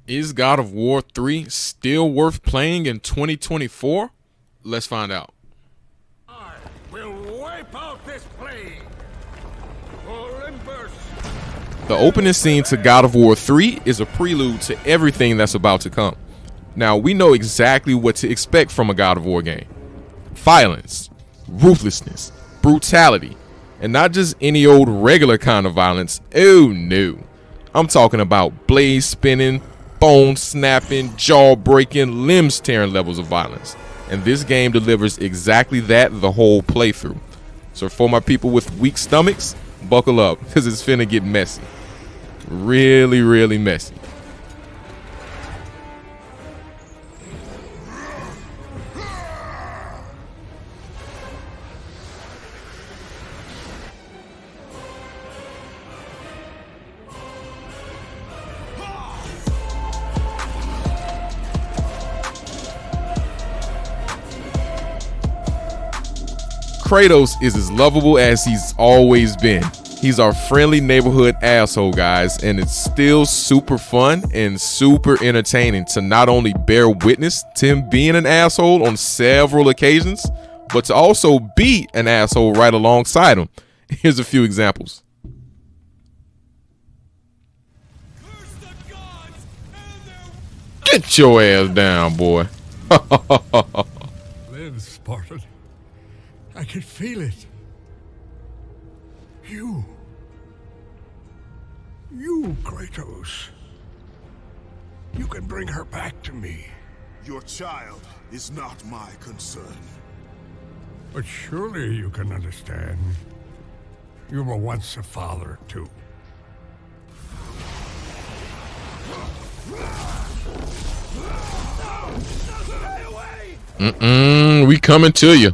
Is God of War 3 still worth playing in 2024? Let's find out. I will wipe out this plague. Olympus. The opening scene to God of War 3 is a prelude to everything that's about to come. Now, we know exactly what to expect from a God of War game. Violence, ruthlessness, brutality, and not just any old regular kind of violence. Oh no. I'm talking about blade spinning, bone snapping, jaw breaking, limbs tearing levels of violence. And this game delivers exactly that the whole playthrough. So for my people with weak stomachs, buckle up, because it's finna get messy. Really, really messy. Kratos is as lovable as he's always been. He's our friendly neighborhood asshole, guys, and it's still super fun and super entertaining to not only bear witness to him being an asshole on several occasions, but to also be an asshole right alongside him. Here's a few examples. Get your ass down, boy. Live, Spartan. I can feel it. You, Kratos. You can bring her back to me. Your child is not my concern. But surely you can understand. You were once a father, too. We coming to you.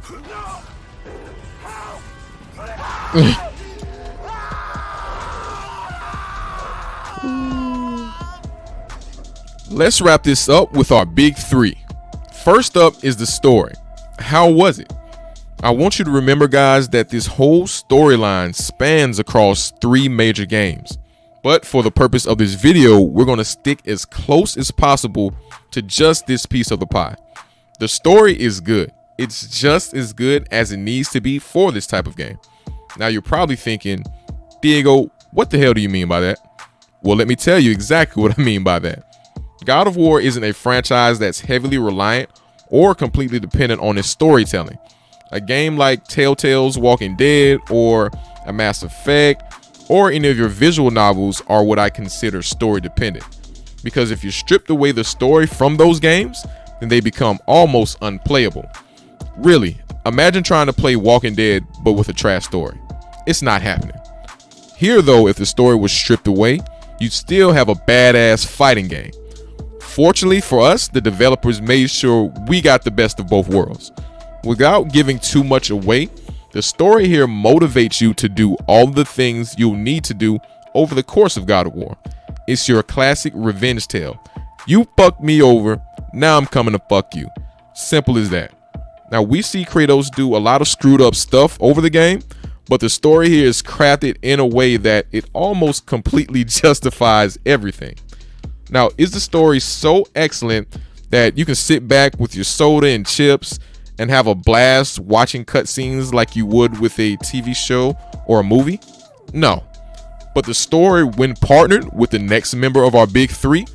Let's wrap this up with our big three. First up is the story. How was it? I want you to remember, guys, that this whole storyline spans across 3 major games. But for the purpose of this video, we're going to stick as close as possible to just this piece of the pie. The story is good. It's just as good as it needs to be for this type of game. Now you're probably thinking, Diego, what the hell do you mean by that? Well, let me tell you exactly what I mean by that. God of War isn't a franchise that's heavily reliant or completely dependent on its storytelling. A game like Telltale's Walking Dead or a Mass Effect or any of your visual novels are what I consider story dependent. Because if you strip away the story from those games, then they become almost unplayable. Really, imagine trying to play Walking Dead but with a trash story. It's not happening. Here though, if the story was stripped away, you'd still have a badass fighting game. Fortunately for us, the developers made sure we got the best of both worlds. Without giving too much away, the story here motivates you to do all the things you'll need to do over the course of God of War. It's your classic revenge tale. You fucked me over, now I'm coming to fuck you. Simple as that. Now we see Kratos do a lot of screwed up stuff over the game, but the story here is crafted in a way that it almost completely justifies everything. Now, is the story so excellent that you can sit back with your soda and chips and have a blast watching cutscenes like you would with a TV show or a movie? No. But the story, when partnered with the next member of our big three,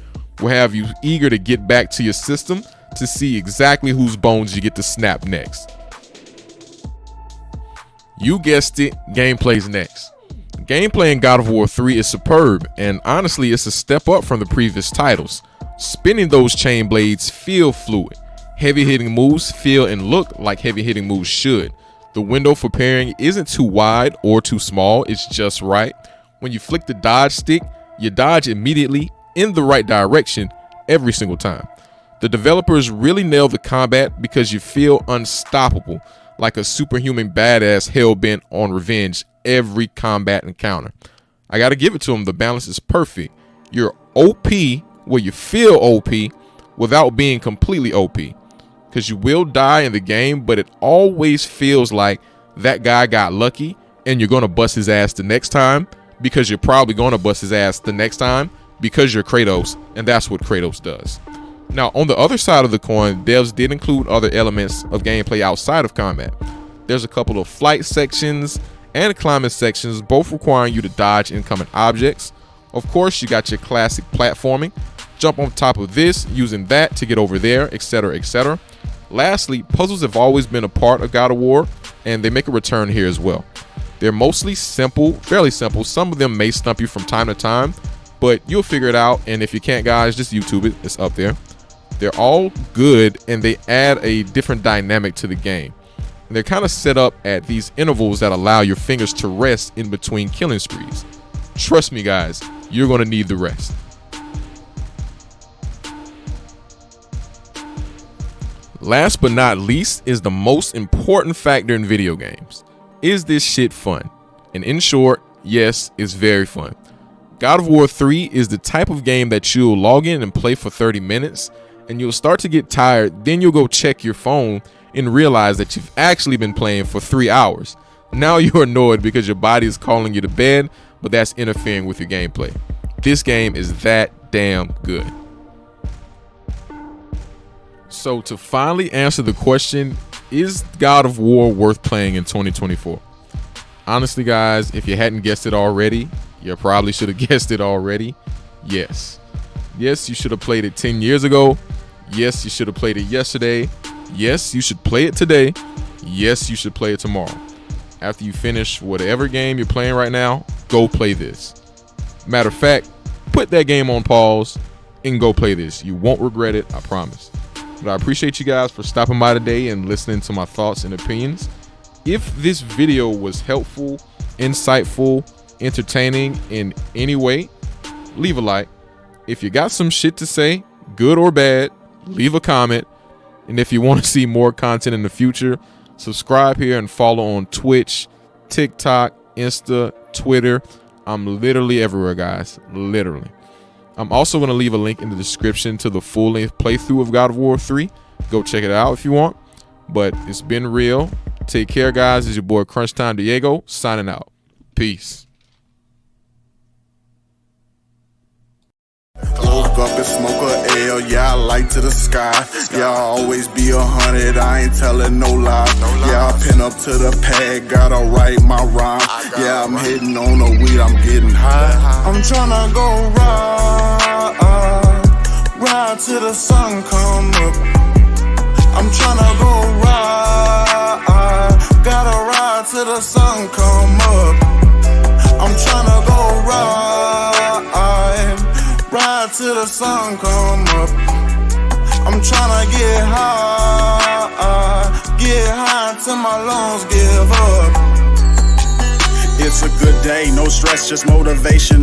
will have you eager to get back to your system to see exactly whose bones you get to snap next. You guessed it, gameplay's next. Gameplay in God of War 3 is superb, and honestly, it's a step up from the previous titles. Spinning those chain blades feel fluid. Heavy-hitting moves feel and look like heavy-hitting moves should. The window for parrying isn't too wide or too small, it's just right. When you flick the dodge stick, you dodge immediately in the right direction every single time. The developers really nailed the combat because you feel unstoppable, like a superhuman badass hell-bent on revenge every combat encounter. I gotta give it to them, the balance is perfect. You're OP where you feel OP without being completely OP. Because you will die in the game, but it always feels like that guy got lucky and you're gonna bust his ass the next time, because you're probably gonna bust his ass the next time because you're Kratos, and that's what Kratos does. Now, on the other side of the coin, devs did include other elements of gameplay outside of combat. There's a couple of flight sections and climbing sections, both requiring you to dodge incoming objects. Of course, you got your classic platforming, jump on top of this, using that to get over there, etc., etc. Lastly, puzzles have always been a part of God of War, and they make a return here as well. They're mostly simple, fairly simple. Some of them may stump you from time to time, but you'll figure it out, and if you can't, guys, just YouTube it. It's up there. They're all good, and they add a different dynamic to the game. And they're kind of set up at these intervals that allow your fingers to rest in between killing sprees. Trust me, guys, you're going to need the rest. Last but not least is the most important factor in video games. Is this shit fun? And in short, yes, it's very fun. God of War 3 is the type of game that you'll log in and play for 30 minutes, and you'll start to get tired, then you'll go check your phone and realize that you've actually been playing for 3 hours. Now you're annoyed because your body is calling you to bed, but that's interfering with your gameplay. This game is that damn good. So to finally answer the question, is God of War worth playing in 2024? Honestly, guys, if you hadn't guessed it already, you probably should have guessed it already. Yes. Yes, you should have played it 10 years ago. Yes, you should have played it yesterday. Yes, you should play it today. Yes, you should play it tomorrow. After you finish whatever game you're playing right now, go play this. Matter of fact, put that game on pause and go play this. You won't regret it, I promise. But I appreciate you guys for stopping by today and listening to my thoughts and opinions. If this video was helpful, insightful, entertaining in any way, leave a like. If you got some shit to say, good or bad, leave a comment. And if you want to see more content in the future, subscribe here and follow on Twitch, TikTok, Insta, Twitter. I'm literally everywhere, guys. Literally. I'm also going to leave a link in the description to the full-length playthrough of God of War 3. Go check it out if you want. But it's been real. Take care, guys. It's your boy Crunch Time Diego signing out. Peace. Woke up and smoke a L, yeah, I light to the sky. Yeah, I always be 100, I ain't telling no lie. Yeah, I pin up to the pad, gotta write my rhyme. Yeah, I'm hitting on the weed, I'm getting high. I'm tryna go ride till the sun come up. I'm tryna go ride, gotta ride till the sun come up. I'm tryna go ride till the sun come up. I'm tryna get high till my lungs give up. It's a good day, no stress, just motivation.